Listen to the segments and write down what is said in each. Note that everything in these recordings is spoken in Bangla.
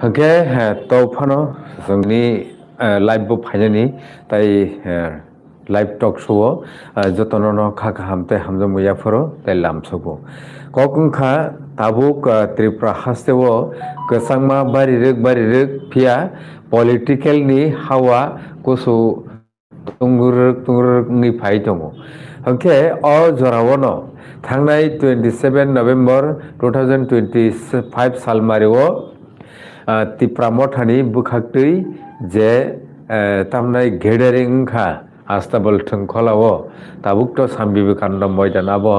Oke, taufano जोंनि लाइभ फाइनानि ताई लाइभ टक शो जतननो खाखा हमते हमजो मुयाफरो ताई लामसोगो ककुंखा ताबुक त्रिपुरा हास्तेवो गोसांमा बारिरिक फिया पॉलिटिकल नि हावा कुसु तुंगुरुक नि फाइ दङो ओंखे अ जरावनो थांनाय 27 नभेम्बर 2025 साल मारिवो त्रिपुरा मथानि बुखाक्तै जे तामनाय गेदेरिं खा आस्ताबल थंखलावो ताबुक तो साम विवेकानंद मैदान आबो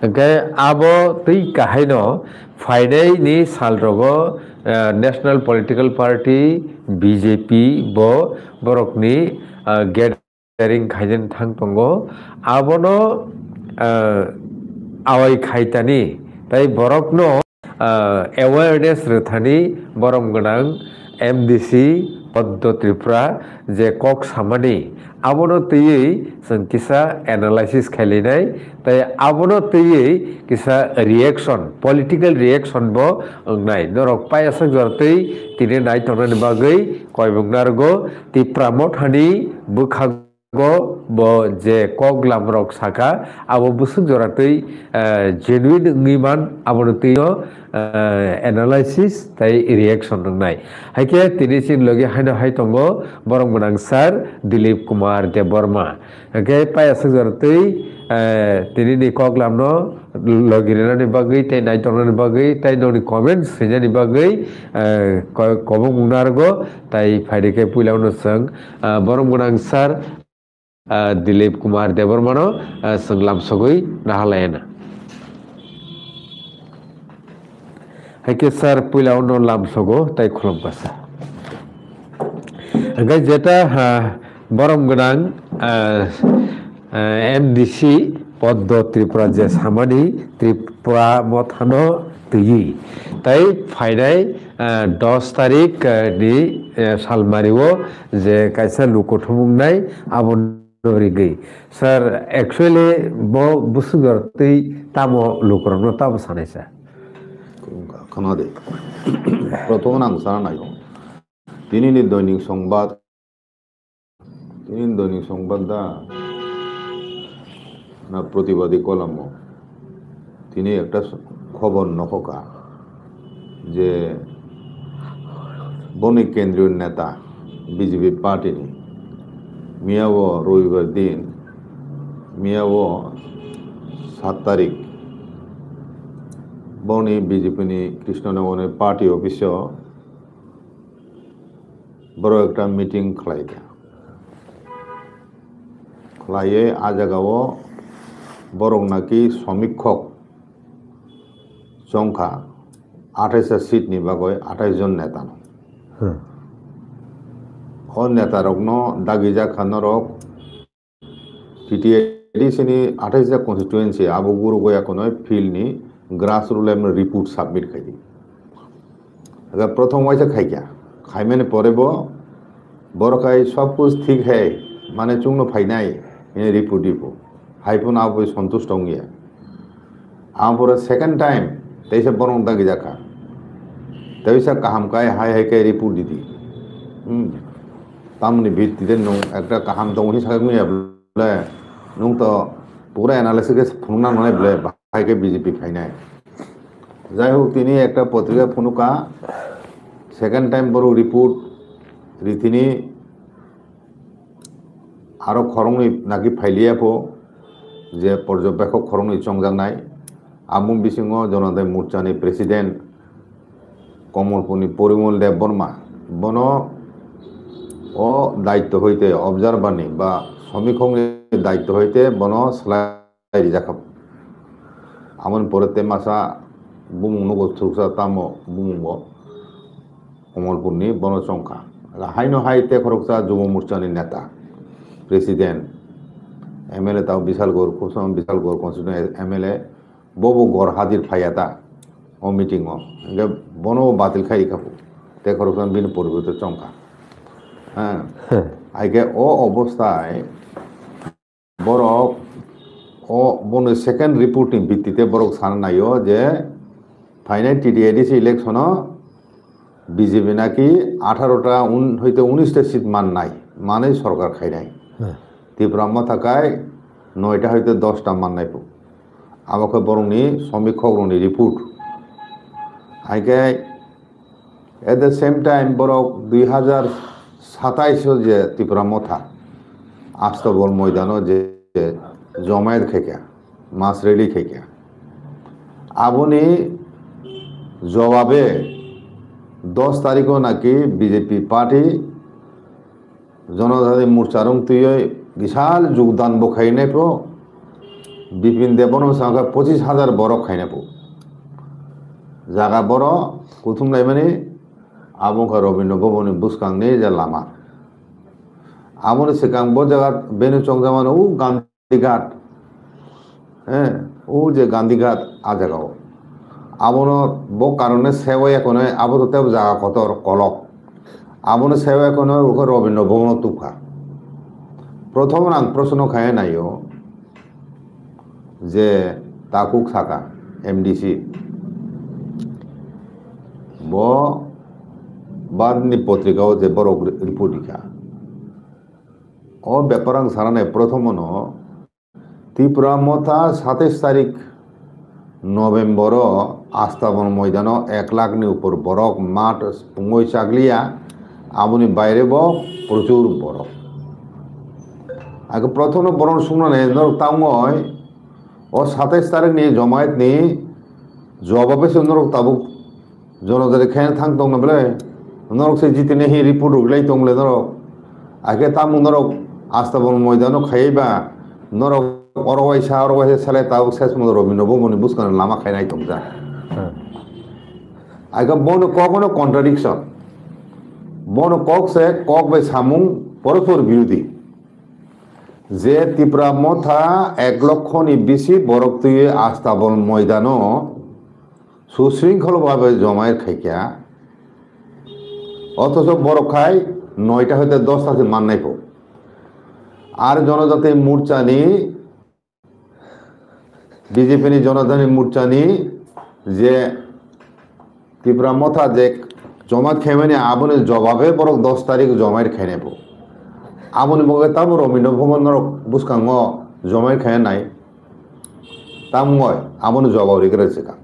ओंखे आबो तै काहायनो फाइनाय नि सालरगो नेशनल पॉलिटिकल पार्टी बीजेपी बो बरकनि गेदेरिं खायजन थां दंगो आबोनो आवाय खायतानि ताई बरकनो awareness rethani borom gonang MDC Poddo Tripura je kok samani abono tiyei जों किसा एनालाइसिस खालायनाय ताई abono tiyei किसा रिएक्शन पॉलिटिकल रिएक्शन बो नाय नरक पायासक जरतै तिने नाय तंगनि बागै कय बुंनारगो त्रिपुरा मथानि बुखागो बो जे कक लामरक साका आबो बुसुक जरातै जेनुइन ngैमान abono tiyo एनालाइसिस ताई रिएक्शन नाय हाइके तिनिसिन लगे हायनो हाय तंगो बरम गोनां सर दिलीप कुमार देबबर्मा ओके पायासक जरतै तिनि कगलामनो लगिरनानि बागै ताई नायतंगनि बागै ताई ननि कमेन्ट्स हैनानि बागै कबो बुंनारगो ताई फाइदेके पुइलावनो जों बरम गोनां सर दिलीप कुमार देबबर्मानो जों लामसगै नाहालायना हाइके सर पुइलावनो लामसगो ताई खुलुमगासा ओंखाय जेटा बरम गोनां MDC पद्म त्रिपुरा जे सामानि त्रिपुरा मथानो तैयि ताई फाइनाय 10 तारिख नि सालमारिवो जे कायसा लुकोथमुंनाय आबोनरि गई सर एक्चुअली बो बुसुगर तै तामो लुकोरनो ताबो सानायसा खोनादो प्रथम आं साना नायो दिनैनि दैनिक संबाद दा ना प्रतिबादी कलम তিনি একটা খবর নখকা যে বণিক কেন্দ্রীয় নেতা বিজেপি পার্টিনি মিয়াও রবিবার দিন মিয়াও 7 তারিখ বনি বিজেপিনি কৃষ্ণনগরের পার্টি অফিসে বড় একটা মিটিং খালাইয়ে আজাগাও বরং নাকি সমীক্ষক সংখ্যা 28 সিট নি বাগৈ 28 জন নেতা ও নেতারকন দাগিজা খানরক টিটিএডিসিনি 28 টা কনস্টিটুয়েন্সি আবু গুরু গয়া কোন ফিল্ড নি গ্রাস রুট লেভেল রিপোর্ট সাবমিট খাইদি अगर प्रथम वैसे खाइया खाइमेने परेब बरखाय सब कुछ ठीक है माने चुंगनो फाइनाय इन रिपोर्ट दिपो हाइफोन आप सन्तुष्ट होंगे आम पर सेकंड टाइम तैसे बरं दागी जाका तैसा काहाम काय हाय हाय के रिपोर्ट दीदी तामनि भित्तिते नं एकटा काहाम तो उनि सागै बुले नं तो पूरा एनालिसिस फुंना नय बुले हाय के बीजेपी फाइनाय যাই হোক তিনি একটা পত্রিকা ফোনুকা সেকেন্ড টাইম বড় রিপোর্ট রীতিনি আরো খরংনি নাকি ফাইলিয়াপো যে পর্যবেক্ষক খরংনি চংজানাই আমুং বিসিংহ জনতাই মোর্চানি প্রেসিডেন্ট কমলপুনি পরিমল দেববর্মা বন ও দায়িত্ব হইতে অবজারভারনি বা সমীক্ষকনি দায়িত্ব হইতে বন সেলাই রিজাখাব আমন পরেতে মাসা बुमुंनो गथुसा तामो बुमुंबो कमलपुरनि बनसंखा हाइनो हाइते खरकसा जुब मोर्चानि नेता प्रेसिडेंट एमएलए ताव बिशालगौर कुसुम बिशालगौर कन्स्टिट्यूएंसी एमएलए बबो गर हाजिर फायाता ओ मीटिंग गे बनो बातिल खाइ खापु ते खरकसा बिन परिबत चंखा हां आइगे ओ अवस्थाय बरक ओ बनो सेकेंड रिपोर्टिंग भित्तिते बरक सान नायो जे फाइनाल टीडीएडीसी इलेक्शन বিজেপি নাকি 18টা হইতে 19টা সিট মান নাই মানে সরকার খাই নাই ত্রিপুরা থাকায় 9টা হইতে 10টা মান নাই আমাকে বরংনি সমীক্ষক রংনি রিপোর্ট আইকে এট দ্য সেম টাইম বরক 2027 যে ত্রিপুরা মথা আস্তবল ময়দানও যে জমায়েত খেকা মাস রেলি খেকা আপনি জবাবে 10 তারিখও নাকি বিজেপি পার্টি জনজাতি মোর্চারং তুই বিশাল যোগদান বখাইনে পো বিপিন দেবনের সঙ্গে 25,000 বড় খাইনে পো জায়গা বড় কুথুম নাই মানে আবংকা রবীন্দ্র ভবনে বুসকাংনি যে লামা আমনে সেকাংব জায়গা বেনু চংজামান ও গান্ধীঘাট হ্যাঁ ও যে গান্ধীঘাট আ জায়গাও আবনো ব কারণে সেওয়া এখন আবদতে জায়গা কত কলক আবনো সেওয়া এখন ওকে রবীন্দ্র ভবন তুফা প্রথম আং প্রশ্ন খায় নাইও যে তাকুক থাকা এমডিসি ব বাদনি পত্রিকাও যে বড় রিপোর্টিকা ও ব্যাপারাং সারানে প্রথমন ত্রিপুরা মথা 27 তারিখ নভেম্বর আস্তাবন ময়দান 1 লাখনি উপর বরফ মাঠ পুঙ্গই চাগলিয়া আপনি বাইরে প্রচুর বরফ আগে প্রথম বরণ শুনে তাঙ্গয় ও 27 তারিখ নিয়ে জমায়েত নিয়ে জবাবে সে নরক তাবুক জনজাতি খেয়ে থাকতাম না বলে নরক সে জিতে নেই রিপোর্ট উগলাই তংলে নরক আগে তামু নরক আস্তাবন ময়দানও খাইবা নরক অরবাইসা অরবাইসা ছেলে তাও শেষ মতো রবীন্দ্র ভবনে বুঝকান লামা খাই নাই তোমরা আগে বন কখনো কন্ট্রাডিকশন বন কক সে কক বে সামুং পরস্পর বিরোধী যে ত্রিপুরা মথা 1 লক্ষনি বেশি বরফ তুই আস্তাবল ময়দানও সুশৃঙ্খলভাবে জমায়েত খাইকা অথচ বরফ খাই 9টা হইতে 10টা মান নাই পো আর জনজাতি মোর্চা নি বিজেপি নি জনজাতি মোর্চা নি যে ত্রিপুরা মথা যে জমাত খেয়ে আপনি জবাবে বরক 10 তারিখ জমায়েত খাই নেব আপনি বগে তাম রবীন্দ্র ভবন বুসকাং জমায়েত খায় নাই তাম গয় আপনি জবাব রেখেছে কা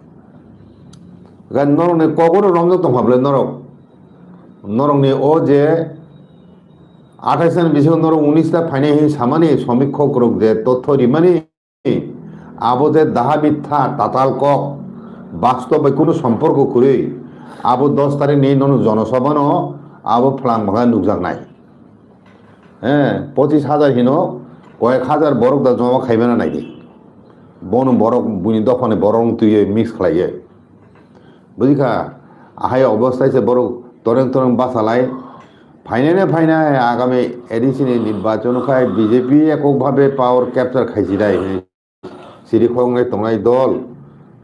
নরক নে কখনো রমজান তো ভাবলে নরক নরক নে ও যে 28 বিশেষ নরক 19টা ফাইনে সামানি সমীক্ষক রোগ যে তথ্য রিমানি আবো যে দাহা মিথ্যা তাতাল কক বাস্তবে কোনো সম্পর্ক করে আবো 10 তারিখ নিয়ে জনসভানো আবো ফ্লাং ভাঙা নুকজাক নাই হ্যাঁ 25,000 হিনো কয়েক হাজার বরক দা জমা খাইবে না নাকি বন বরক বুনি দফানে বরং তুই মিক্স খাইয়ে বুঝিখা আহাই অবস্থায় সে বরক তরেং তরেং বাসালাই ফাইনে আগামী এডিসিনি নির্বাচন খাই বিজেপি এককভাবে পাওয়ার ক্যাপচার খাইছি রাই সিরিখংনাই তংনাই দল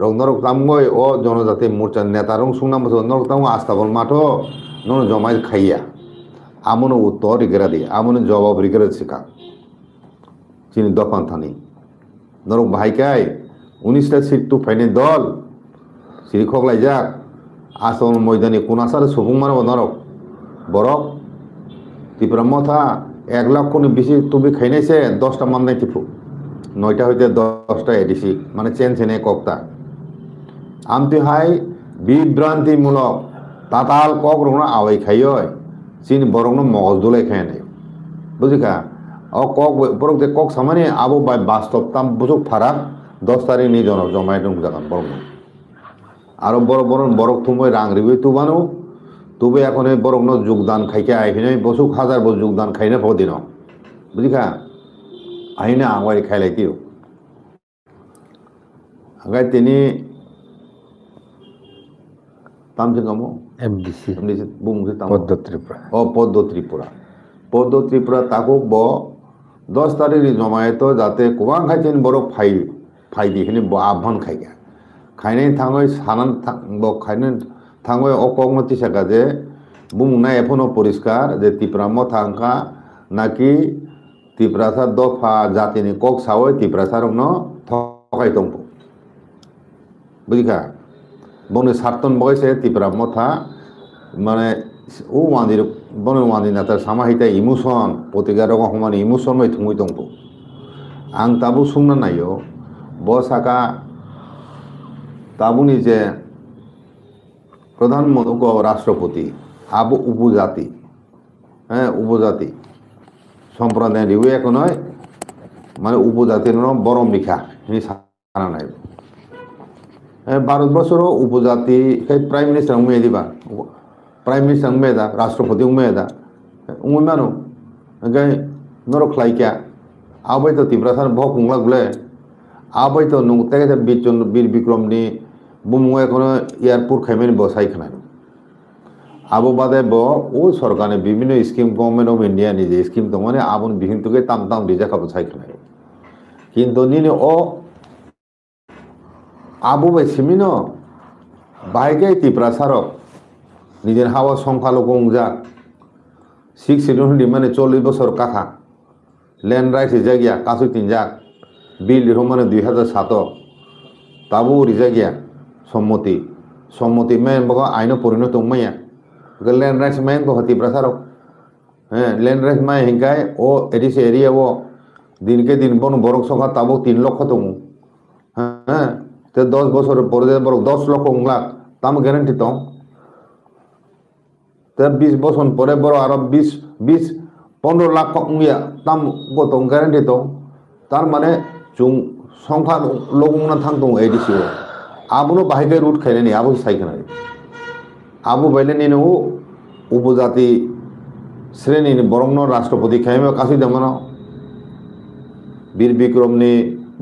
রং নরক তামগই ও জনজাতি মোর্চার নেতা রং সুংনাম নরক তাম আস্তাবল মাঠো নন জমাই খাইয়া আমন উত্তর রিগেরা দিয়ে আমন জবাব রিগেরা শিখা চিনি দফান থানি নরক ভাইকাই 19টা সিট তো ফাইনে দল সিরিখক লাইজাক আস্তাবল ময়দানি কোন আসার সুবুং মানব নরক বরক ত্রিপুরা মথা 1 লক্ষনি বেশি তুমি খাইনাইছে 10টা মান নাই টিপু 9টা হইতে 10টা এডিসি মানে চেনে কক্তা আমতি হাই বিভ্রান্তিমূলক তাতাল কক রং আওয়াই খাইয় চিন বরং মগজ দোলাই খাই নাই বুঝিকা ও কক বরক যে কক সামানি আবো বাই বাস্তব তাম বুঝুক ফারাক 10 তারিখ নিয়ে জমায়েত জাগান বরং আরো বড় বড় বরক তুমি রাং রিবি তুবানো তবে এখন বরং যোগদান খাইকে আইনে বসুক হাজার বছর যোগদান খাইনে দিন বুঝিখা আহিনে আঙাই খাইলাইতিও আগাই তিনি তামছে কামো এমডিসি বুমছে তাম পদ্ম ত্রিপুরা ও পদ্ম ত্রিপুরা তাকুক 10 তারিখ জমায়েত যাতে কোবাং খাইছেন বড় ফাই দিখিনি আহ্বান খাইগা খাইনে থাঙই সানান খাইনে থাঙই অকমতি শেখা যে বুমনা এখনো পরিষ্কার যে ত্রিপুরা মথাঙ্কা নাকি ত্রিপুরাসার দফা জাতিনি কক সাওয় ত্রিপুরাসার থকাই দंप বুঝিখা বনে সার্তন বয়সে ত্রিপুরা মথা মানে ও ওয়ানজির বনে ওয়ানজি না তার সামাহিতা ইমোশন প্রতিকার রকম সমান ইমোশন বাই থুই দंखौ आं ताबो सुंना नायो बसाका ताबुनि जे प्रधानमंत्री राष्ट्रपति आबो उपजाति उपजाति सम्प्रदाय रिवे एक नय माने उपजाति न बरम बिखा नि साना नाय भारतवर्षर उपजाति प्राइम मिनिस्टर उमे दिबा प्राइम मिनिस्टर उमे दा राष्ट्रपति उमे दा उमे मानो गय नरक लाइका आबै तो तिब्रासान भक खुंलागले आबै तो नुंगते के बीर विक्रम नि बुमुए कोनो एयरपोर्ट खाइमेन बसाइ खनाय आबो बादे ब ओ सरकारनि विभिन्न स्कीम गवर्नमेंट ऑफ इंडिया नि जे स्कीम दं माने आबन बिहिन तुके ताम ताम रिजा खाबो साइखनाय किन्तु निने ओ आबो बाय सिमिनो बायगे तिब्रासारक निजेर हावा संखालो गंजा 6 शेड्यूल माने 40 बছর काखा लैंड राइट्स जागिया कासु तिनजाक बिल माने 2007 ताबो रिजागिया सम्मति सम्मति में बगा आइन परिणत मैया लैंड राइट्स में को हती प्रसारो लैंड राइट्स में हिंगाय ओ एडिस एरिया वो दिन के दिन बन बरक सका ताबो 3 लाख दङ ते 10 বছর পরে বরক 10 লাখ उंगला ताम ग्यारंटी दं ते 20 বছর পরে বড় আর 20 15 लाख उंगिया ताम गत ग्यारंटी दं तार माने जों संख्या लगुंना थां दं एडिस आबुनो बाहायगे रूट खायनानि आबो साइखनाय आबो बायलेनि नो उपजाति श्रेणी बरमनो राष्ट्रपति खायमे कासि दमनो बीर विक्रम नि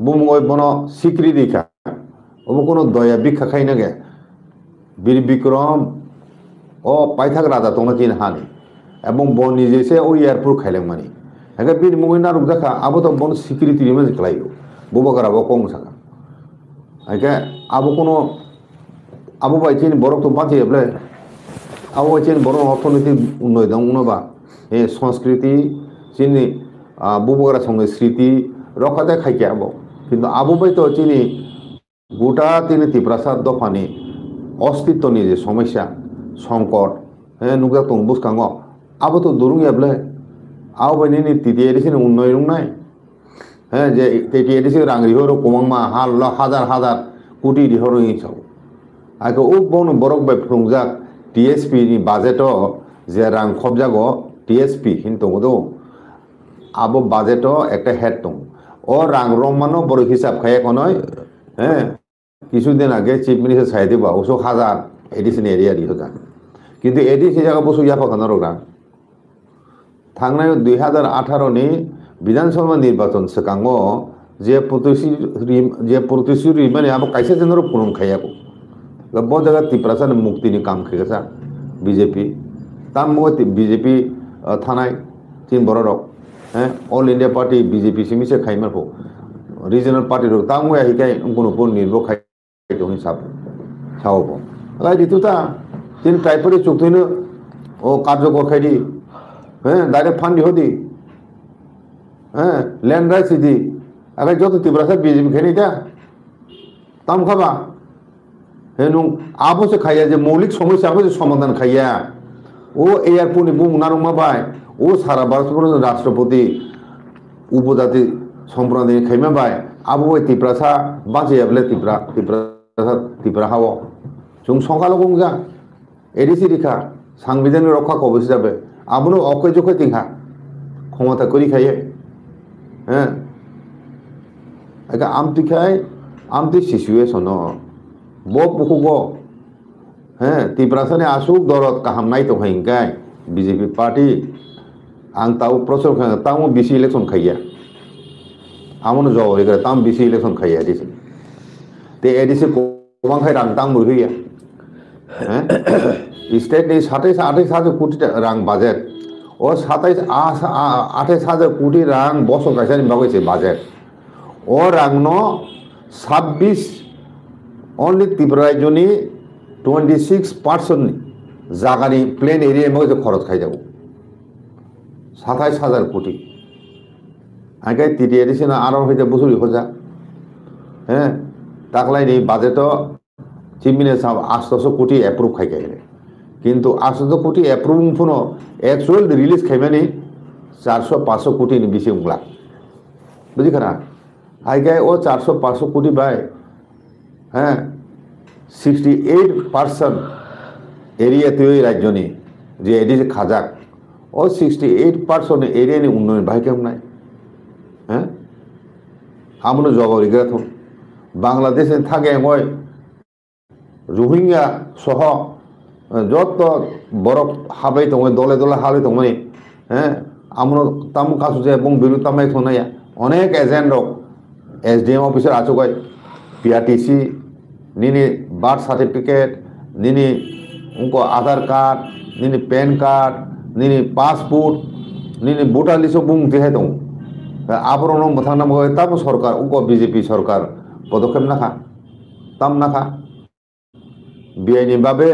बुमगय बनो स्वीकृति खा अब कोनो दया बिखा खायना गे बीर विक्रम ओ पाइथाक राजा तंना किन हानि एवं बन निजेसे ओ एयरपोर्ट खायलें मानि एगा बीर मुगै नारुक जाखा आबो तो बन स्वीकृति रिमे खलायो बुबागाराबो कम साका एके आबो कोनो आबो बायचिन बरक तो बाचे बले आबो बायचिन बरक अर्थनैतिक उन्नय दं उनबा ए संस्कृति चिनि बुबागारा संगे स्मृति रखाते खायके आबो किन्तु आबो बाय तो चिनि गोटा तिनि तिब्रासार दफानि अस्तित्वनि जे समस्या संकट नुगा दं बुसखाङो आबो तो दुरुंगिया बले आबो बायनि तितिएदिसिन उन्नय रुंनाय जे तितिएदिसिन रांगरि हरो कोमांमा हाजार हाजार कोटी दिहरो इसाव आको उ बन बरक बाय फुंजाक टीएसपी नि बाजेटो जे रां खबजागो टीएसपी हिनतंगो आबो बाजेटो एकटा हेड दं ओ रां रमानो बर हिसाब खाय कोनय কিছুদিন আগে চিফ মিনিস্টার সাইদে বা 100,000 এডিশন এরিয়া দি হজা কিন্তু এডিশন জায়গা বসু ইয়া ফাকানোর রাং थांनाय 2018 नि विधानसभा निर्वाचन सकांगो जे प्रतिश्रुति माने आबो कायसे जनर पुरन खायाबो ब जगह तिब्रासान मुक्ति नि काम खेगसा बीजेपी ताम मो बीजेपी थानाय तीन बररक ऑल इंडिया पार्टी बीजेपी सिमिसे खाइमारखौ रीजनल पार्टी रो ताम या हिकाय उनको पुर निर्भर खाय दं हिसाब सावबो लाई दितुता तीन टाइपरि चुक्तैनो ओ कार्यकर खायदि डायरेक्ट फान्ड होदी लैंड राइट्स दी अगर जो तो तिब्रासा बीजेपी खेनी था तम खाबा नु आबो से खाया जे मौलिक समस्या को समाधान खाया ओ एयरपोर्ट नि बुम नारुमा बाय ओ सारा भारतवर्ष राष्ट्रपति उपजाति सम्प्रदाय खाइमा बाय आबो तिब्रासा बाजे एबले तिब्रा हावो जों संखालो गंजा एडिसि दिखा सांबिधान रक्षा कबस जाबे आबनो अकय जखय तिंखा क्षमता करि खाये एका आमति सिचुएशन बो पुखुगो तिब्रासानि आसुक दरद काहामनाय तो हायंगाय बीजेपी पार्टी आं ताउ प्रचार खाय ताउ बीसी इलेक्शन खाया आमनो जव रे ताम बीसी इलेक्शन खाया दिस ते एडिसि गोबां खाय रां तां मुरहैया स्टेट नि 27,000 कोटी रां बाजेट और 28,000 कोटी रां बसो गायसानि बागैसे बाजेट और रांनो 26 ओनली त्रिपुरा राज्यनि 26% जागानि प्लेन एरिया में खरच खायजागौ 27,000 कोटी आगे टीटीएडिसिना आरो हयजा बुसुरि हजा दाखलायनि बाजेटो चिफ मिनिस्टार 800 कोटी एप्रुव खायगाय কিন্তু 800 কোটি এপ্রুভ ফোনো একচুয়াল রিলিজ খাইবানি 400-500 কোটি ni bisi ungla বুঝি খানা আইগায় ও 400-500 কোটি বাই হ্যাঁ 68% এরিয়া তৈরি রাজ্যনি যে এডি খাজাক ও 68% এরিয়া নি উন্নয়ন ভাই কেমন নাই হ্যাঁ আমরা জবাবি গেত বাংলাদেশে থাকে মই রোহিঙ্গা সহ যত বরফ হাবাই দङ দলে দলে হাবাই দङ হ্যাঁ আমরা তাম কাছে যে এবং বিরু তামাই থনায়া অনেক এজেন্ট রক এসডিএম অফিসার আচুকাই পিআরটিসি নিনি বার্থ সার্টিফিকেট নিনি उनको आधार कार्ड निनी पैन कार्ड निनी पासपोर्ट निनी भोटार लिस्ट बुंग दिहे दङ आबरन मथांना मगे तब सरकार उनको बीजेपी सरकार पदक्षेप नाखा ताम नाखा बिआईनि बाबे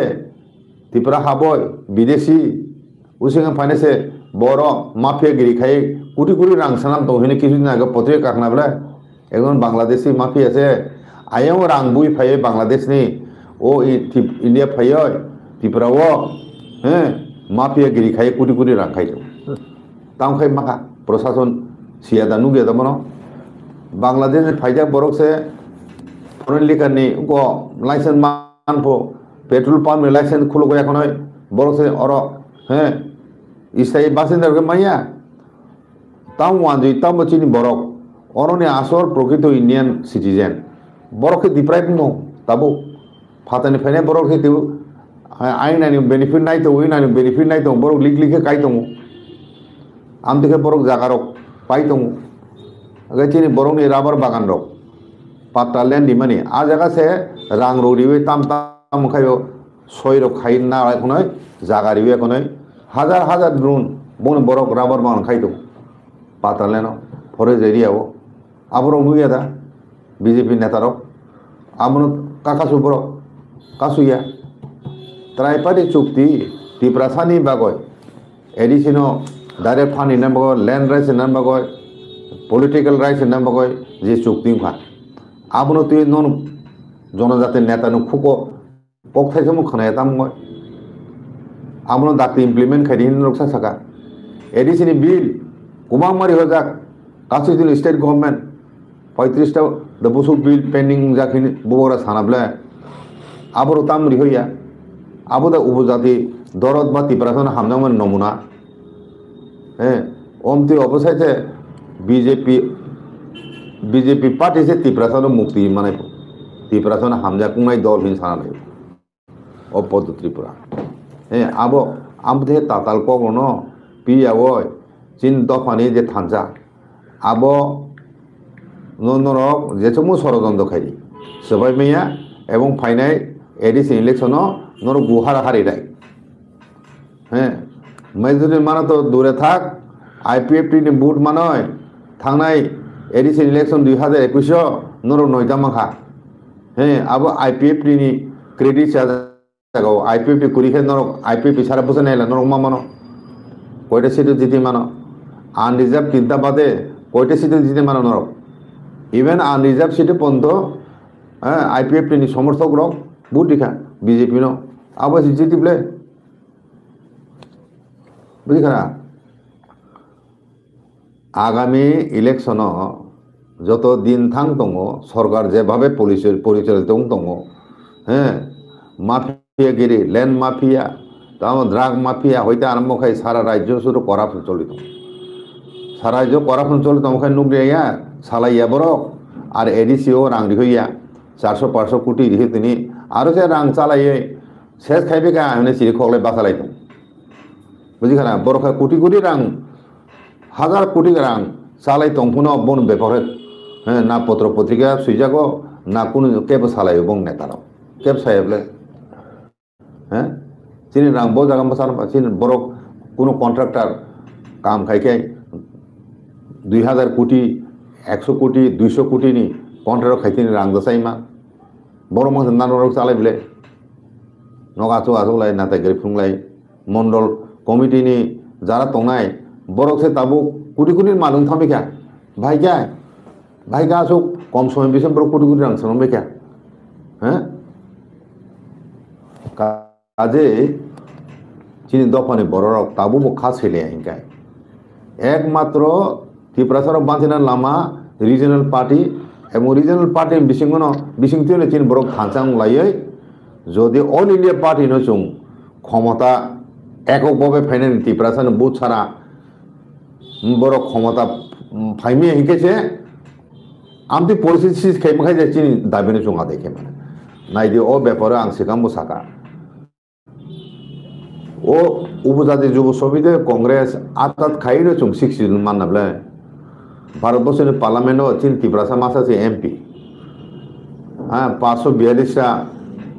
त्रिपुरा हाबय विदेशी उसिंग फाइनेसे बर माफिया गिरी खाई कोटी कोटी रां सानाम दङ हिने किसुदिन आगे पत्रिका काखनाब्ला एकजन बांग्लादेशी माफिया আছে आयाव रां बुई फायो बांग्लादेशनि ओ इंडिया फायो त्रिपुराओ হ্যাঁ माफिया गिरी खाई कोटी कोटी रां खाई ताम खाई माखा प्रशासन सियादा नुगे दमनो बांग्लादेश फाइजा बरक से फरेन लिकारनि उनको लाइसेंस मानफो पेट्रोल पंप में लाइसेंस खुलो गया कोन बरक से और हैं इसाई बासिंदार के माया ताम वांजि ताम चिनि बरक अरने आसर प्रकृत इंडियन सिटीजन बरक के डिप्राइव नो ताबो फातानि फाइने बरक के देउ आइनानि बेनिफिट नाय तो उइनानि बेनिफिट नाय तो बरक लिक लिके काई दङ आम दिखे बरक जागारक पाई दङ अगे चिनि बरकनि राबार बागान रक पाट्टा लैंड दिमानि आ जगह से रां रोडिवे ताम ताम खायो सय रक खाइ ना कोन जागारिवे कोन हजार हजार ड्रोन बन बरक राबार बागान खाइ दङ पाट्टा लैंड फरेस्ट एरियाओ आबरो मुया दा बीजेपी नेतारक आमनो काकासु बरक कासुया ত্রাইপারিক চুক্তি ত্রিপুরাসানি বাগয় এডিশনো ডাইরেক্ট ফান্ড ইনাম বাগয় ল্যান্ড রাইটস ইনাম বাগয় পলিটিক্যাল রাইটস ইনাম বাগয় যে চুক্তি খা আবনো তুই নন জনজাতির নেতা নো খুকো পকথাইছে মু খনায় তাম গয় আবনো দাতি ইমপ্লিমেন্ট খাই দিন রক্ষা থাকা এডিশনি বিল কুমামারি হয়ে যাক কাছে দিন স্টেট গভর্নমেন্ট 35টা দবসু বিল পেন্ডিং যাখিনি বগরা সানাবলে আবরো তামরি হইয়া আবুদা উপজাতি দরদ বা ত্রিপুরাসন হামনামন নমুনা হ্যাঁ অমতি অবস্থায় বিজেপি পার্টি से ত্রিপুরাসন মুক্তি মানে ত্রিপুরাসন হামজা কুমাই দল হিন সানা নাই অপদ ত্রিপুরা হ্যাঁ আবো আমতে তাতাল কগন পি আবয় চিন দফানি যে থানজা আবো নন্দনক যে সমু ষড়যন্ত্র খাই সবাই মেয়া এবং ফাইনাল এডিসি ইলেকশন नर गुहार हारी राय हाँ मेजरिटी माना तो दूरे थाक आईपीएफटी नि बुट मानय थांनाय एडिशन इलेक्शन 2021 नर नयता माखा हाँ अब आईपीएफटी नि क्रेडिट जागो आईपीएफटी कुरिखे नर आईपीएफटी सारा बसे नायला नर मा मानो कयटा सीट जिति मानो आनरिजार्व तिनटा बादे कयटा सीट जिति मानो नर इवेन आनरिजार्व सीट पन्त हाँ आईपीएफटी नि समर्थक रक बुट दिखा बीजेपी नो अब जितिब्ले बुझिखाना आगामी इलेक्शन যত दिन थांग दङ सरकार जेभाবে পরিচালিত दङ হ্যাঁ মাফিয়াগিরি ল্যান্ড মাফিয়া তাও ড্রাগ মাফিয়া হইতে আরম্ভ খাই সারা রাজ্য শুধু করাপশন চলিত সারা রাজ্য করাপশন চলিত ওখানে নুকরিয়া সালাইয়া বড় আর এডিসিও রাংরি হইয়া 400-500 কোটি দিয়ে তিনি আরো যে রাং চালাইয়ে শেষ খাইবে কা আমি সিরি খগলে বাসালাই তো বুঝিখানা বড় কোটি কোটি রাং হাজার কোটি রাং চালাই তংফুন বন ব্যাপারে হ্যাঁ না পত্র পত্রিকা সুইজাগো না কোন কেব চালাই বং নেতারাও কেব সাহেবলে হ্যাঁ চিনি রাং বড় জায়গা বসার চিনি বড় কোনো কন্ট্রাক্টর কাম খাইকে 2000 কোটি 100 কোটি 200 কোটি নি কন্ট্রাক্টর খাইতিনি রাং দসাইমা বড় মাছ নানরক চালাই বলে নগাচো আচলাই নাতাইগিরি ফুংলাই মন্ডল কমিটি नि যারা তংনাই বড়ক সে তাবু কোটি কোটি মানুষ থামিকা ভাইকা আসুক কম সময় বেশি বড় কোটি কোটি রাং সানবেকা হ্যাঁ কাজে chini dopani borok tabu bo khas hele hinkai ekmatro Triprasar bantina lama regional party এবং regional party bisingono bisingtune chini borok thansang laiye jodi all India party no chung ক্ষমতা এককভাবে ফাইনাল ত্রিপ্রাসান বুথ ছাড়া বড় ক্ষমতা ফাইমি হিকেছে আমি পরিস্থিতি খাই যাচ্ছি দাবিনে চুঙা দেখে মানে নাই দিয়ে ও ব্যাপারে আং সেখান সাকা ও উপজাতি যুব সমিতি কংগ্রেস আতাত খাইরে চুং 6 জন মাননাবলে ভারতবর্ষের পার্লামেন্টও চিন ত্রিপ্রাসা মাস আছে এমপি হ্যাঁ 542টা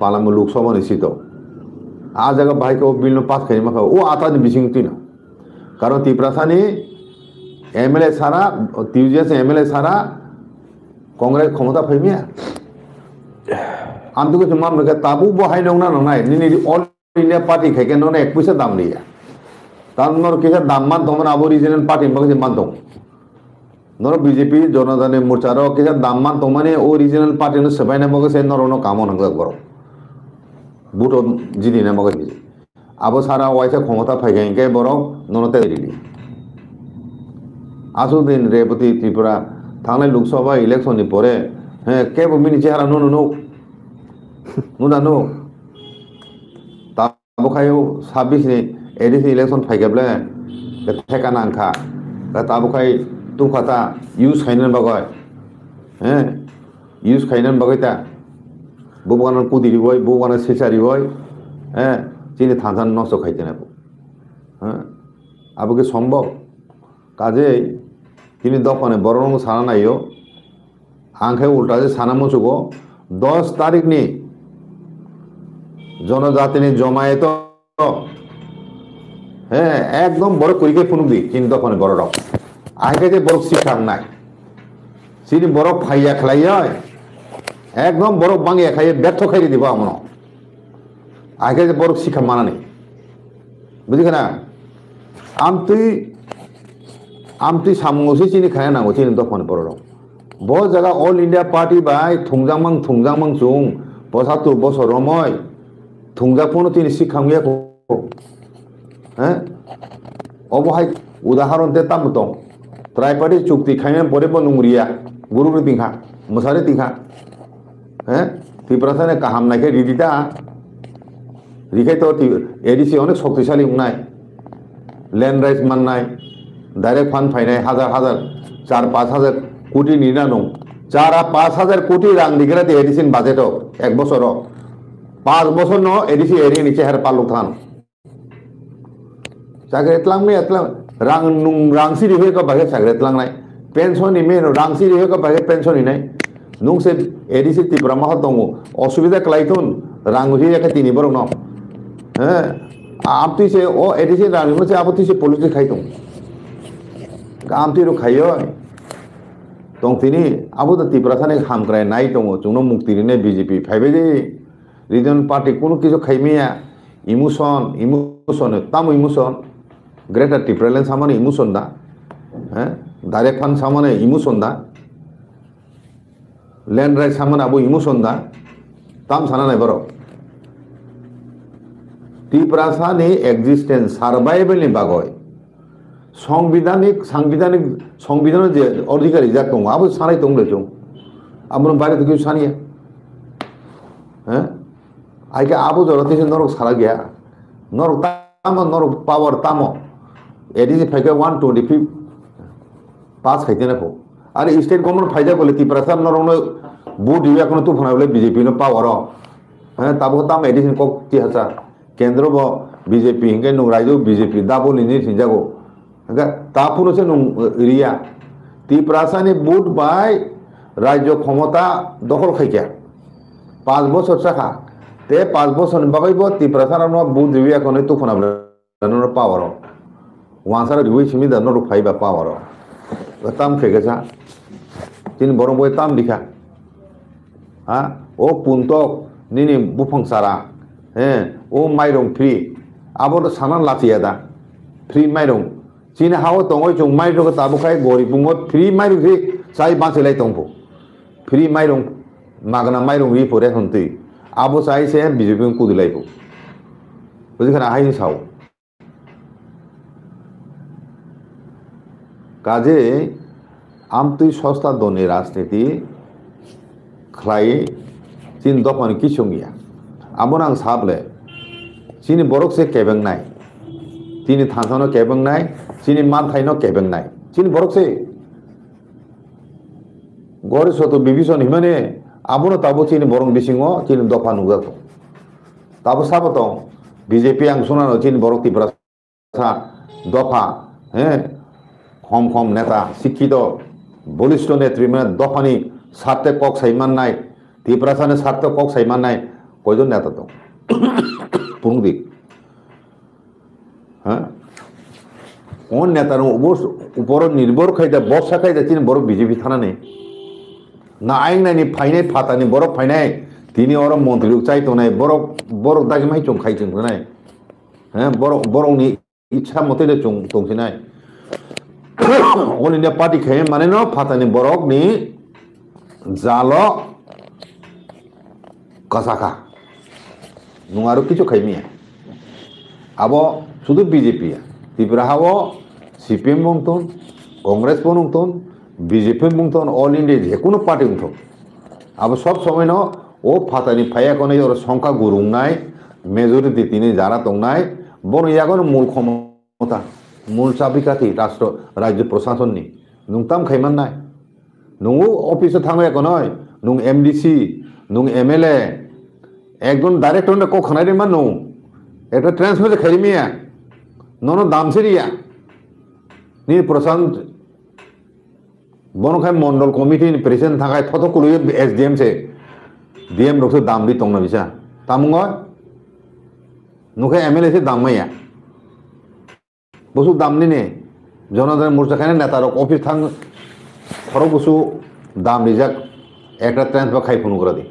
পার্লামেন্ট লোকসভা নিশ্চিত आ जगह भाई को बिल पास करें मखा वो आता नहीं बिसिंग तीन कारण त्रिप्रासानी एमएलए सारा त्रिजेस एमएलए सारा कांग्रेस क्षमता फैमिया आम तो कुछ मान लगे ताबू बहाई नौना नौना निनी ऑल इंडिया पार्टी खेके नौना एक पैसा दाम लिया तार नौर किसा दाम मान तो मन आबो रीजनल पार्टी मगे मान तो नौर बीजेपी जनता ने मोर्चारो किसा दाम मान तो मने ओ रीजनल पार्टी ने सबाई ने मगे से नौरों कामों नंगे करो बुटो जिदी ने मगे बिजी अब सारा वाइसा क्षमता फाइगेंगे बरक ननते दिली आसु दिन रेपति त्रिपुरा थांनाय लोकसभा इलेक्शन नि परे हे केबो मिनि चेहरा नो नो नो नुदा नो ताबो खायो 26 नि एडिसि इलेक्शन फाइगेब्ले थेका नांखा ताबो खाय तुखाता यूज खाइनन बगय हे यूज खाइनन बगयता बुबान कुदिरी होय बुबान सेसारी होय হ্যাঁ চিনি থানসান নষ্ট খাইতে নেব হ্যাঁ আবকে সম্ভব কাজে তিনি দোকানে বড় রঙ সানা নাইও আংখাই উল্টা যে সানা মুচুগো 10 তারিখ নি জনজাতিনি জমায়েত হ্যাঁ একদম বড় করিকে ফুনুক দি চিনি দোকানে বড় রক আগে যে বড় শিক্ষা নাই চিনি বড় ফাইয়া খেলাইয়া একদম বড় বাঙিয়া খাইয়ে ব্যর্থ খাইয়ে দিব আমন আগে যে বড় শিক্ষা মানা নেই বুঝলি না আমতুই সামংসি চিনি খায় নাঙ্গো চিনি দফন বড় বহু জায়গা অল ইন্ডিয়া পার্টি বাই থুংজাংমাং চুং 75 বছর রময় থুংজাফোনো তিনি শিক্ষাঙ্গিয়া হ্যাঁ অবহাই উদাহরণ দে তাম দং ত্রাইপার্টি চুক্তি খাইনান পরে বনুংরিয়া গুরুর তিংখা মশারে তিংখা হ্যাঁ ত্রিপ্রাসানে কাহাম নাইকে রিদিতা রিখাই তো এডিসি অনেক শক্তিশালী উনায় ল্যান্ড রাইটস মাননায় ডাইরেক্ট ফান্ড ফাইনায় হাজার 4-5 কোটি নিরানো 4-5 কোটি রাং দিগেরা এডিসি বাজেট এক বছর 5 বছর ন এডিসি এরিয়া নিচে হার পালু থান চাকরি এতলাং মে এতলাং রাংসি রিহে কা বাগে চাকরি এতলাং নাই পেনশন ইমে রাংসি রিহে কা বাগে পেনশন নাই নুং সে এডিসি ত্রিপুরা মাহ দङ অসুবিধা ক্লাইতুন রাংসি একা তিনি বরং ন হ্যাঁ আপনি সে ও এডিসি রাং মে আপনি সে পলিটিক্স খাইতুন আমতিরো খাইयो दं তিনি আবু তো ত্রিপুরাসানে হামক্রাই নাই দङ जोंनो मुक्तिने बीजेपी फाइबे दे রিজন পার্টি কোনো কিছু খাইমিয়া ইমোশন তাম ইমোশন গ্রেটার ত্রিপুরাল্যান্ড সামনে ইমোশন দা হ্যাঁ ডাইরেক্ট ফান্ড সামনে ইমোশন দা ল্যান্ড রাইট সামনে আবু ইমোশন দা তাম সানা নাই বড় ত্রিপুরাসানি এক্সিস্টেন্স সার্ভাইভালনি বাগয় সংবিধানের যে অধিকারী যা দङ আবু সানাই দংলে जों আমরা বাইরে থেকে সানিয়া হ্যাঁ আইকে আবু জরতে নরক সারা গিয়া নরক পাওয়ার তামো এডিসি ফাইকে 125 পাস খাইতে না আর স্টেট গভর্নমেন্ট ফাইদা বলে ত্রিপুরাসান নরক বুট দিবে কোনো তো ফোনা বলে বিজেপি নো পাওয়ার হ্যাঁ তাবো তাম এডিসি কক 3000 কেন্দ্র ব বিজেপি হিংকে নো রাজ্য বিজেপি দাবো নিনি সিজাগো হ্যাঁ তাপুনো সে নো রিয়া ত্রিপুরাসানি বুট বাই রাজ্য ক্ষমতা দখল খাইয়া 5 বছর চাকা ते 5 বছর বাগাইব ত্রিপুরাসান বুট দিবে এখন তো ফোনা বলে নো পাওয়ার ওয়ানসার দিবে সিমি দা নো ফাইবা পাওয়ার তাম খেগেছা তিন বড় বই তাম দিখা হ্যাঁ ও পুন্তক নিনি বুফংসারা হ্যাঁ ও মাইরং ফ্রি আবর সানান লাচিয়া দা ফ্রি মাইরং চিন হাও দङै जों माइरं ताबुखाय गरि बुङो फ्री माइरं रि साइ बांसेलाय दंबो फ्री माइरं मागना माइरं रि परे हन्तै आबो साइ से बिजेपि कुदिलायबो बुझिखाना हायनि साव কাজে আমতুই সস্তা দনি রাজনীতি খাই চিন দফানি কি সঙ্গিয়া আমন আং সাবলে চিনি বরক সে কেবেং নাই চিনি থানসানো কেবেং নাই চিনি মান থাইনো কেবেং নাই চিনি বরক সে গড়ে শত বিভীষণ হিমানে আবনো তাবো চিনি বরং বিসিংও চিনি দফা নুগাতো তাবো সাবতো বিজেপি আং শোনানো চিনি বরক ত্রিপুরা দফা হ্যাঁ খম খম নেতা শিক্ষিত বলিষ্ঠ নেত্রী মানে দফানি স্বার্থে কক সাইমান নাই ত্রিপুরাসানের স্বার্থে কক সাইমান নাই কয়জন নেতা তো পুরুদিক হ্যাঁ কোন নেতার উপর নির্ভর খাইতে বর্ষা খাইতে চিনি বড় বিজেপি থানা নেই না আইন নাইনি ফাইনাই ফাতানি বড় ফাইনাই তিনি ওর মন্ত্রী চাইতো নাই বড় বড় দাগি মাই চং খাই চংতো নাই হ্যাঁ বড় বড়নি ইচ্ছা মতে চং চংছি নাই অল ইন্ডিয়া পার্টি খাই মানে ন ফাতানি বরক নি জালো কাসাকা নং আরো কিছু খাইমিয়া আবো শুধু বিজেপি ত্রিপুরা হাবো সিপিএম বংতন কংগ্রেস বংতন বিজেপি বংতন অল ইন্ডিয়া যে কোনো পার্টি বংতন আবো সব সময় ন ও ফাতানি ফাইয়া কোনে ওর সংখ্যা গুরুং নাই মেজরিটি তিনি যারা দং নাই বন ইয়াগন মূল ক্ষমতা মূল চাবিকাঠি রাষ্ট্র রাজ্য প্রশাসননি নুংতাম খাইমান নাই নংও অফিসে থাंबाय নয় নং এমডিসি নং এমএলএ একজন ডাইরেক্টর ক খানাই মান নং একটা ট্রান্সফার খাইমিয়া নন দামসেরিয়া নি প্রশান্ত বনখাই মন্ডল কমিটি প্রেসিডেন্ট থাকাय থতকুলু এসডিএম সে ডিএম রক্স দামবি তংনা বিসা তামুঙ্ग নুখাय এমএলএ সে দামমাইয়া বসু দামনি নে জনগণের মোর্চা খানে নেতার অফিস থাং খরচ বসু দাম রিজাক একটা ট্রান্সফার খাই ফোন করে দি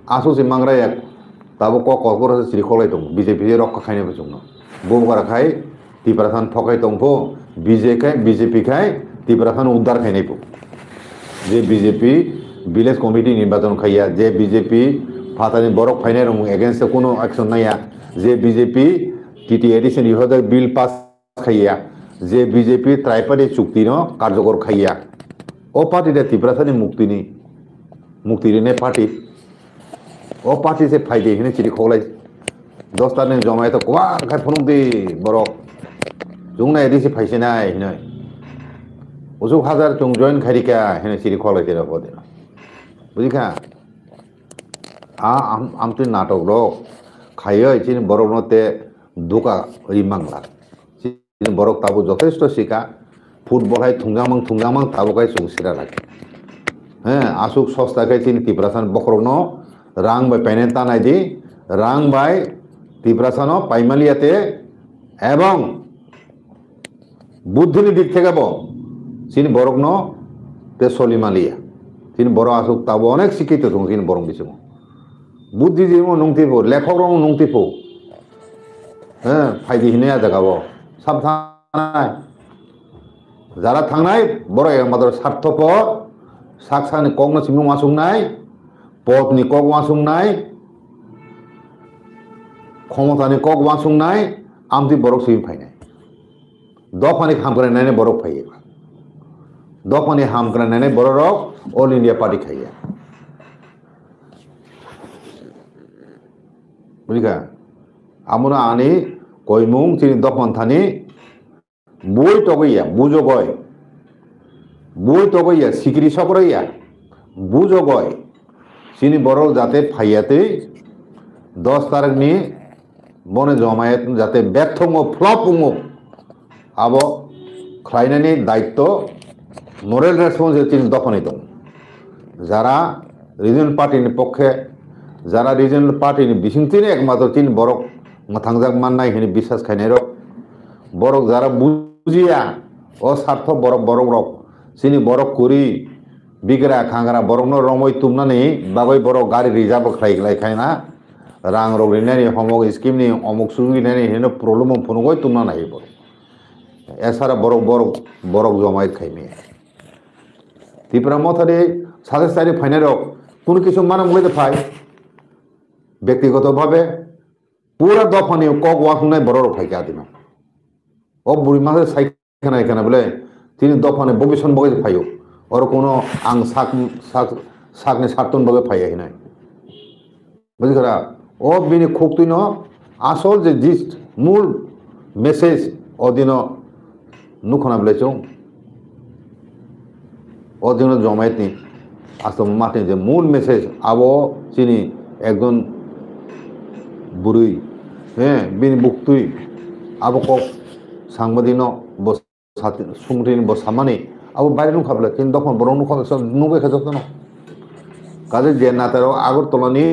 আসো সে মাংরা এক তাবো ককর শ্রীখলাই দं বিজেপি রক্ষা খাইনে বসুন বমকারা খাই ত্রিপুরাসান ঠকাই দंफो বিজেপি খাই ত্রিপুরাসান উদ্ধার খাইনাই যে বিজেপি ভিলেজ কমিটি নির্বাচন খাইয়া যে বিজেপি ফাতানি বরক ফাইনাই রং এগেনস্টে কোনো অ্যাকশন নাইয়া যে বিজেপি টিটি এডিশন ইহদের বিল পাস খাইয়া যে বিজেপি ত্রাইপারি চুক্তি ন কার্যকর খাইয়া ও পার্টিটা ত্রিপুরাসানি মুক্তি নে পার্টি ও পার্টি সে ফাইদে এখানে চিঠি খোলাই 10 তারিখ জমায় তো কোয়া খাই ফোন দি বরক জংনা এদিসে ফাইছে নাই হিনয় ওসব হাজার চং জয়েন খাইরিকা হেনে চিঠি খোলাই দেরা বদে বুঝিখা আমতে নাটক রক খাইয় চিনি বরক নতে দোকা রিমাংলা চিনি বরক তাবো যথেষ্ট শিকা ফুটবল হাই থুংগামাং তাবোকাই চংসিরা লাগে হ্যাঁ আসুক সস্তাকে চিনি ত্রিপুরাসান বখরক রাং বাই পেনে তানাই দি রাং বাই ত্রিপুরাসান পাইমালিয়াতে এবং বুদ্ধিনি দিক থেকে চিনি বরক তে সলিমালিয়া চিনি বড় আসুক তাবো অনেক শিক্ষিত দं চিনি বরং বিসিম বুদ্ধিজীবী নংতিফো লেখক রং নংতিফো হ্যাঁ ফাইদি হিনে জাগাবো সাবধান যারা থাंनाय বড় একমাত্র স্বার্থপর সাকসানি কংগ্রেস সিমুং আসুংনাই পদনি কক ওয়াসুংনাই ক্ষমতানি কক ওয়াসুংনাই আমতি বরক সিম ফাইনাই দফানি হামকরা নাইনে বরক ফাইয়ে দফানি হামকরা নাইনে বড়রক অল ইন্ডিয়া পার্টি খাইয়া বুঝিকা আমরা আনি কইমুং চিনি দফান থানি বই তগইয়া বুঝো গয় বই তগইয়া সিকিরি সকরইয়া বুঝো গয় চিনি বড় যাতে ফাইয়াতে 10 তারিখ নি বনে জমায়েত যাতে ব্যর্থ ফ্লপ আবো খাইনানি দায়িত্ব মোরাল রেসপন্সিবিলিটি চিনি দফানি দं যারা রিজনাল পার্টির পক্ষে যারা রিজনাল পার্টির বিসিংতিনি একমাত্র চিনি বরক থাংজাক মাননাই হিনি বিশ্বাস খাইনাই রক বরক যারা বুঝিয়া অস্বার্থ বরক রক চিনি বরক করি বিগ্রা খাংগ্রা বরক রমই তুমनानै बागै बरक गारि रिजार्व खाइना रां रगलिनानै हमक स्किमनि अमुक सुगिनानै हेनो प्रब्लेम फनगय तुमना नाय बरक एसारा बरक जमायत खाइमे ত্রিপুরা মথারে 27 তারিখ ফাইনাল কোন কিছু মানে মুলে ফাই ব্যক্তিগতভাবে পুরা দফানি কক ওয়াসুনাই বড় ফাইকা দিন ও বুড়ি মাসে সাইখানা এখানে বলে তিনি দফানে ভবিষ্যৎ বগে ফাইও ওর কোনো আং সাকনে সাতন বগে ফাইয়াই নাই বুঝিখরা ও বিনি খুব তুই ন আসল যে জিস্ট মূল মেসেজ অদিন নুখনা বলেছ অদিন জমায়েত নি আসল মাঠে যে মূল মেসেজ আবো চিনি একজন বুড়ি হ্যাঁ বিনি বুকতুই আবো কক সাংবাদিক সুমরিন বসামানি আবো বাইরে নুখাবলে কিন্তু তখন বড় নুখাবে নুবে খেতে না কাজে যে না তার আগরতলানি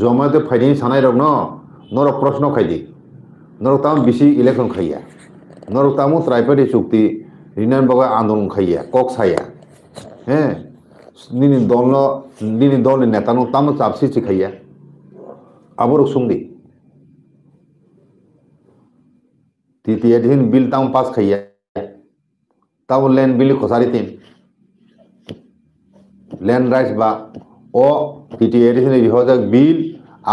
জমায়েতে ফাইনি সানাই রক নরক প্রশ্ন খাইদি নরক তাম বেশি ইলেকশন খাইয়া নরক তামো ত্রাইপারি চুক্তি রিনান বাবা আন্দোলন খাইয়া কক সাইয়া হ্যাঁ দিনী দল নেতা নো তামো চাপসি খাইয়া আবর সুংদি তৃতীয় দিন বিল তাম পাস খাইয়া তাও ল্যান্ড বিল খসারি তিন ল্যান্ড রাইটস বা ও তৃতীয় দিন রিহজাক বিল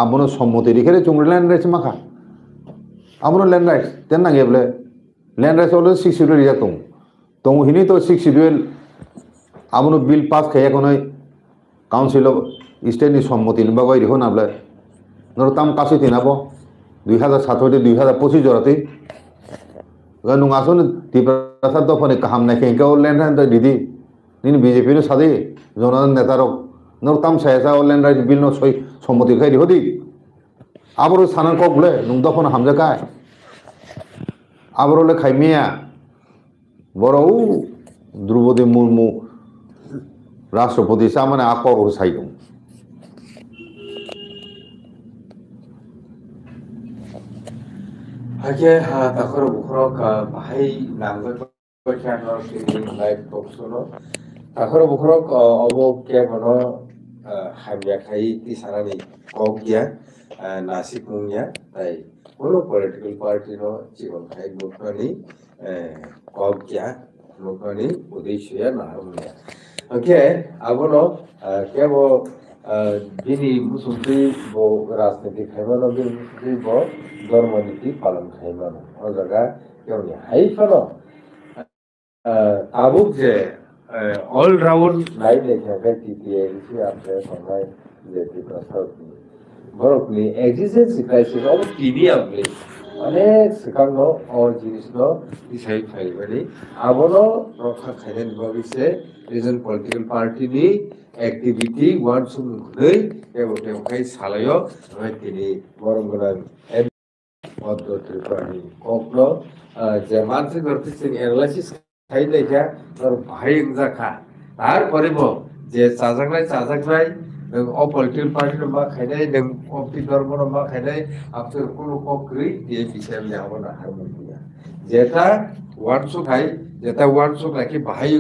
আবনো সম্মতি রেখে চুমড়ি ল্যান্ড রাইটস মাখা আবনো ল্যান্ড রাইটস তেন না গেবলে ল্যান্ড রাইটস হলো 6 শিডিউল রিজা তং হিনি তো 6 শিডিউল আবনো বিল পাস খাইয়া কোন কাউন্সিল অফ স্টেটনি সম্মতি নিবাগই রিহ নাবলে নর তাম কাছে তিনাবো 2017 2025 জরাতে নুঙাসন ত্রিপুরা দফানে কাহাম নাই খেঙ্কা ল্যান্ড রাইট দিদি নিনি বিজেপি নো সাদে জনগণ নেতারক নর তাম সায়সা ল্যান্ড রাইট বিল নো সই সম্মতি খাই রিহদি আবর সানান কক বলে নুং দফন হামজাকায় আবরলে খাইমিয়া বড় দ্রৌপদী মুর্মু রাষ্ট্রপতি সামনে আকর সাইদুং Hake takoro bukrok bahai nanggal channel streaming live talk show takoro bukrok obo ke mono hamya khai ti sarani kogya nasik mungya tai kono political party no jibon khai mukani kogya mukani udeshya na hamya okay abono kebo bini musumti bo rajniti khaimano bini musumti bo ধর্মনীতি পালন খাইমানো ও জায়গা কেউ হাইফানো আবুক যে অল রাউন্ড নাই দেখে তৃতীয় আপনি সময় যে প্রস্তাব বরকনি এক্সিস্টেন্সি ক্রাইসিস অব টিভি আপনি অনেক সেকাঙ্গ ও জিনিস দিশাই ফাইবানি আবনো রক্ষা খাইলেন ভবিষ্যে রিজন পলিটিক্যাল পার্টি নি অ্যাক্টিভিটি ওয়ান সুন্দর এবং খাই সালায় তিনি বরংগনা পদ্ম ত্রিপুরানি কখনো যে মানসিক অর্থিক অ্যানালাইসিস খাই দেখা তোর ভাই জাখা তারপরে যে চাজাকলাই অপলিটিক্যাল পার্টি নম্বর খাইনাই অপটি ধর্ম নম্বর খাইনাই আপনার কোনো ককরি এই বিষয়ে আমি আমার হারমোন দিয়া যেটা ওয়ানসুক খাই যেটা ওয়ানসুক রাখি ভাই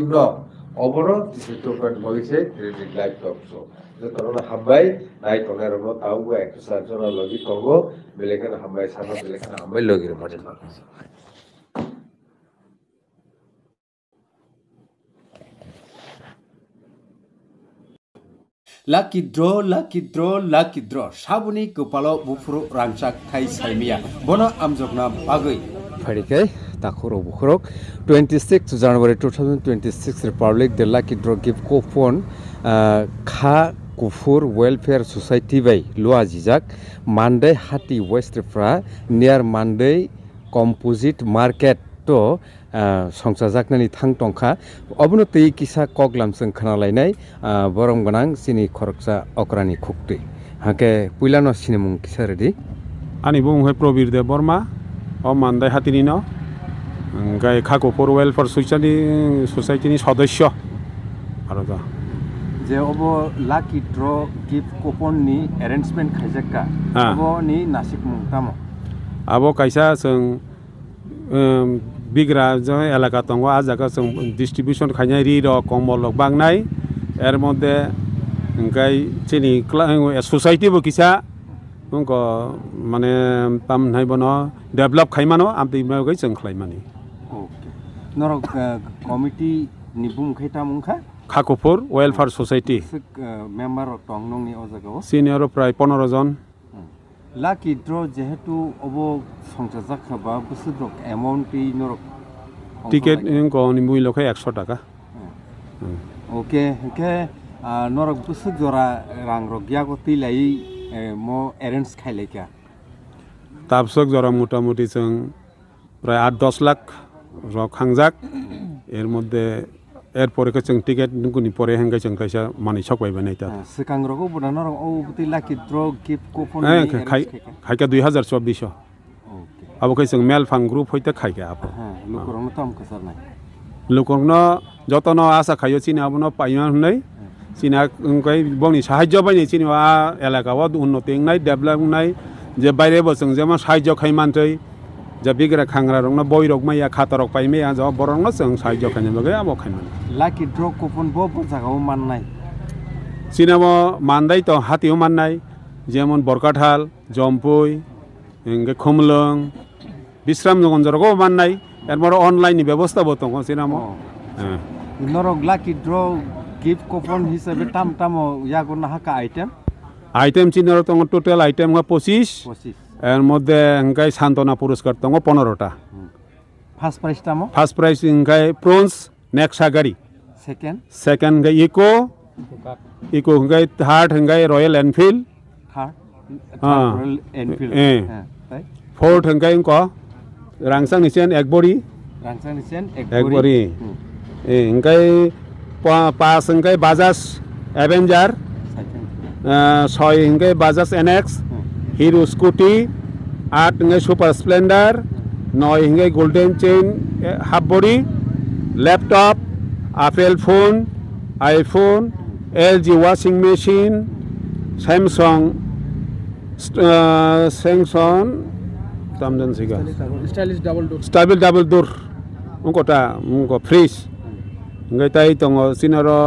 অবরো Chitrapat ভবিষ্যে credit live talk show যতক্ষণ হামবাই নাই টনের রব তাও এক্সারসাইজ লগি তগো বেলেখান হামবাই সানা বেলেখান হামবাই লগির মজা পাচ্ছে Lucky draw sabuni kepala bufuru rangsak thai saimia bono amjokna bagoi Farikai takoro bukrok 26 January 2026 Republic the Lucky Draw give coupon kha Kufur Welfare Society by Lua Jijak Monday Hati West Fra near Monday Composite Market to Songsajaknani Thang Tongkha Obno Tei Kisa Koglam Seng Khanalainai Borong Gonang Sini Khoroksa Okrani Khukti Hake Puilano Sinimung Kisaredi Ani Bung He Probir de Borma O Monday Hatinino Gai Kufur Welfare Society ni সদস্য আর তো যে of lucky draw gift coupon নি অ্যারেঞ্জমেন্ট খাইজাকা অব নি নাসিক মুংতাম আবো কাইসা जों বিগ্রা যে এলাকা দङ আ জায়গা जों ডিস্ট্রিবিউশন খাইনাই রি র কম্বল বাংনাই এর মধ্যে গাই চিনি সোসাইটিবো কিসা উনক মানে পাম নাইবনো ডেভেলপ খাইমানো আমতি মাগৈ जों খাইমানি ওকে নরক committee নিবুং খাইতা মুংখা Kufur Welfare Society member tong nong ni ojago senior প্রায় 15 জন লাকি ড্র যেহেতু অব সংসাজাক খাবা বুসুদ্রক অ্যামাউন্ট ই নরক টিকেট ইনকনি মূল্যকে 100 টাকা ওকে ওকে নরক বুসুক জরা রাং রক গিয়াগো তিলাই মো এরেঞ্জ খাইলাইকা তাপসক জরা মোটামুটি जों প্রায় 8-10 লাখ রক হাংজাক এর মধ্যে এরপরে जों টিকেট গুনি পরে হেঙ্গাই जों কাইসা মানি সকবাইবা নাই তা সিকাং রক বুনা নরক ও বুতি লাকি ড্র গিফট কুপন খাইকা 2024 ওকে আবো जों মেল ফাং গ্রুপ হইতে খাইকা আপ হ্যাঁ লুকরং তো আম কসার নাই লুকরংনো যতন আশা খাইও চিনি আবনো পাইনা হই চিনা ওই বংনি সাহায্য পাইনি চিনি এলাকাও উন্নতি নাই ডেভেলপ নাই যে বাইরে বসং যেমন সাহায্য খাইমানতৈ যে বিগ্রা খাংরা রং বই রক মাইয়া খাতারক পাইমেয়া জ বরং जों সাহায্য খাইনে লগে আবো খাইমান লাকি ড্র কুপন বো জাগাও মাননাই চিনাবো মানদাই তো হাতিও মাননাই যেমন বরকাঠাল জম্পুই এঙ্গে খুমলং বিশ্রাম জগঞ্জরকও মাননাই এরপর অনলাইন ব্যবস্থা বতং চিনামো নরক লাকি ড্র গিফট কুপন হিসাবে টাম টাম ইয়াগো না হাকা আইটেম চিনার তো টোটাল আইটেম 25 এর মধ্যে হংকাই সান্তনা পুরস্কার তো 15টা ফার্স্ট প্রাইজ টামো ফার্স্ট প্রাইজ হংকাই প্রন্স নেক্সা গাড়ি সেকেন্ড হংকাই ইকো হংকাই থার্ড হংকাই রয়্যাল এনফিল্ড রয়্যাল এনফিল্ড হ্যাঁ ফোর্থ হংকাই রাংসাং নিছেন একবরি হংকাই পাঁচ হংকাই বাজাজ অ্যাভেঞ্জার 6 হংকাই বাজাজ এনএক্স হিরো স্কুটি 8 হংকাই সুপার স্প্লেন্ডার 9 হংকাই golden chain half body laptop Apple phone iPhone LG washing machine Samsung tamdan siga stylish double door ungkota ungko fridge ngai tai tongo sinaro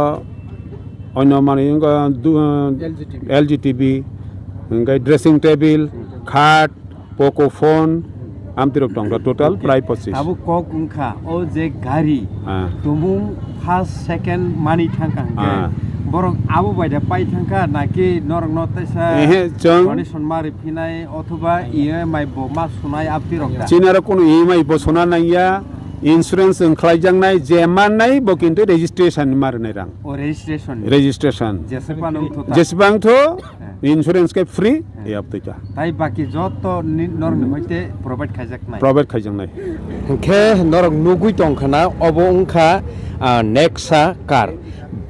onno mani ungko LG TV ngai dressing table khat poco phone amtirok tongda total prai 25 abu kok ungkha o je gari tumung first second money thangka borok abu baida pai thangka naki norong notaisa donation mari phinai othoba EMI bo ma sunai aptirok da chinara kono EMI bo sona naiya insurance khlaijangnai jemanai bo kintu registration marnai rang o registration jesbang tho insurance ke free e apteka tai baki joto norong hoite provide khaijangnai khe norong nugui tongkhana obo ungkha nexa car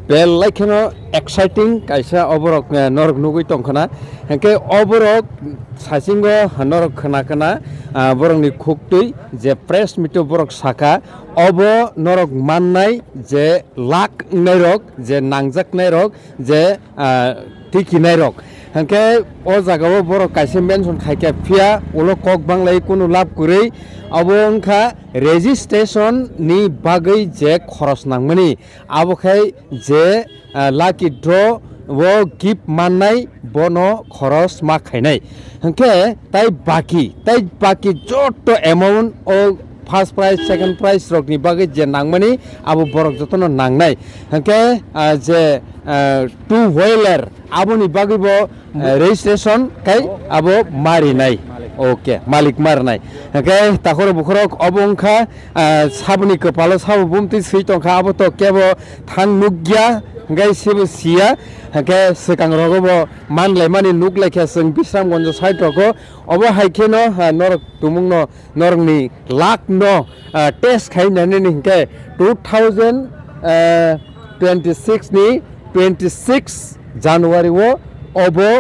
bel laikeno exciting kaisa oborok norok nugui tongkhana hengke oborok sasingo norok khana kana borokni khuktui je press mito borok saka obo norok mannai je lak nairok je nangjak nairok je tiki nairok hengke o jagao borok kaisa mention khaike phia ulo kok banglai kunu lab kurei abo ongkha registration ni bagai je khoros nangmani abo khai je lucky draw wo gift mannai bono khoros ma khainai hengke tai baki joto amount o first prize second prize rok ni bagai je nangmani abo borok jotono nangnai hengke je two wheeler abo ni bagai bo registration kai abo mari nai okay मालिक मारनाय ओके ताखर बुखरक अबंखा साबनि कपालो साबु बुमति सैतंखा आबो तो केबो थां नुग्या गाय सेबो सिया ओके सेकां रगबो मानलाय मानि नुगलायखा जों बिस्राम गन्ज साइटको अबो हाइकेनो नरक तुमुंगनो नरंनि लाख नो टेस्ट खाइनानै निके 2026 नि 26 जानुवारि वो अबो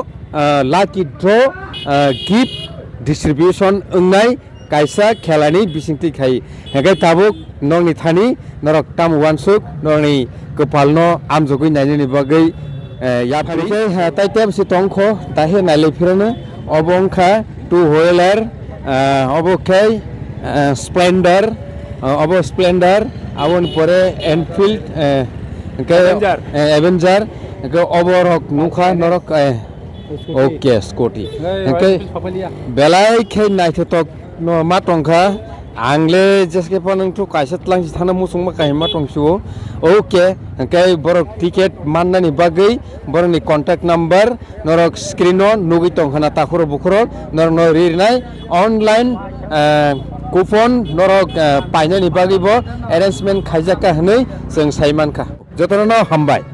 लाकी ड्र gift distribution ungnai kaisa khelani bisingti khai hegai tabuk nongni thani norok tam wansuk nongni kopalno amjogui nainini bagai ya phari tai tem si tongkho tahe naile phirano obongkha two wheeler obokai splendor abon pore Enfield Avenger oborok nukha norok okay scooty बेलाय खे नाइथtok no matongkha angle jeske panang thu kaisa tlang thana musung ma kai matongsu okay kai borok ticket mannani bagai boroni contact number norok screen on nugi tongkhana takhoro bukhoro norno rirnai online coupon नरक पाइनानि बागिबो एरेन्जमेन्ट खाइजाका हनै जों साइमानखा जतन हामबाय